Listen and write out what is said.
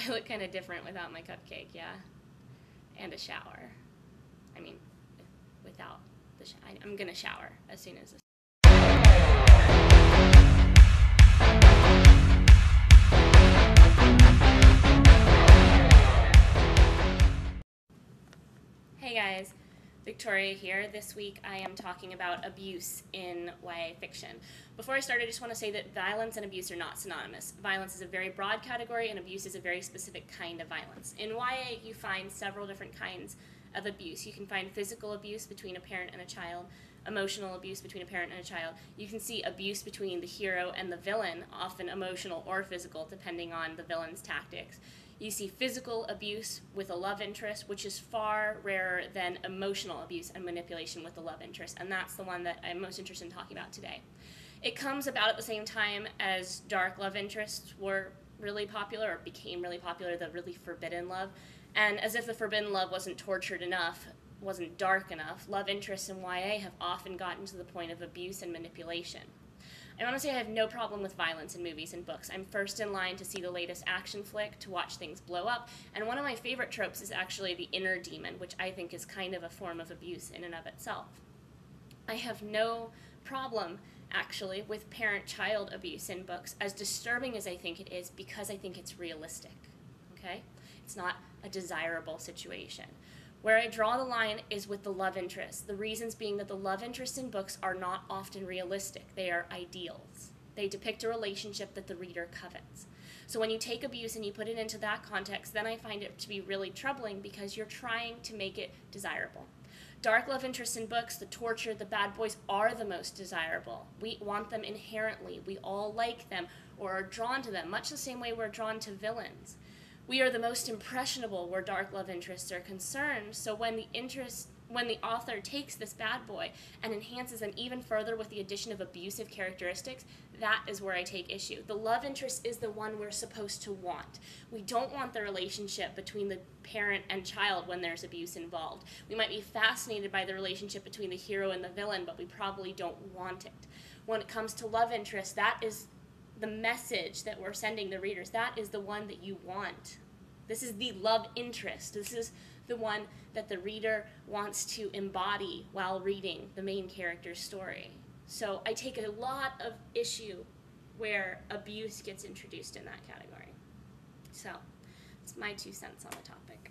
I look kind of different without my cupcake, yeah. And a shower. I mean, without the shower. I'm going to shower as soon as this. Hey guys, Victoria here. This week I am talking about abuse in YA fiction. Before I start, I just want to say that violence and abuse are not synonymous. Violence is a very broad category and abuse is a very specific kind of violence. In YA you find several different kinds of abuse. You can find physical abuse between a parent and a child, emotional abuse between a parent and a child. You can see abuse between the hero and the villain, often emotional or physical depending on the villain's tactics. You see physical abuse with a love interest, which is far rarer than emotional abuse and manipulation with the love interest, and that's the one that I'm most interested in talking about today. It comes about at the same time as dark love interests were really popular, or became really popular, the really forbidden love. And as if the forbidden love wasn't tortured enough, wasn't dark enough, love interests in YA have often gotten to the point of abuse and manipulation. I want to say I have no problem with violence in movies and books. I'm first in line to see the latest action flick, to watch things blow up, and one of my favorite tropes is actually the inner demon, which I think is kind of a form of abuse in and of itself. I have no problem, actually, with parent-child abuse in books, as disturbing as I think it is, because I think it's realistic, okay? It's not a desirable situation. Where I draw the line is with the love interest, the reasons being that the love interests in books are not often realistic. They are ideals. They depict a relationship that the reader covets. So when you take abuse and you put it into that context, then I find it to be really troubling because you're trying to make it desirable. Dark love interests in books, the torture, the bad boys are the most desirable. We want them inherently. We all like them or are drawn to them, much the same way we're drawn to villains. We are the most impressionable where dark love interests are concerned, so when the author takes this bad boy and enhances them even further with the addition of abusive characteristics, that is where I take issue. The love interest is the one we're supposed to want. We don't want the relationship between the parent and child when there's abuse involved. We might be fascinated by the relationship between the hero and the villain, but we probably don't want it. When it comes to love interest, that is the message that we're sending the readers. That is the one that you want. This is the love interest. This is the one that the reader wants to embody while reading the main character's story. So I take a lot of issue where abuse gets introduced in that category. So it's my 2 cents on the topic.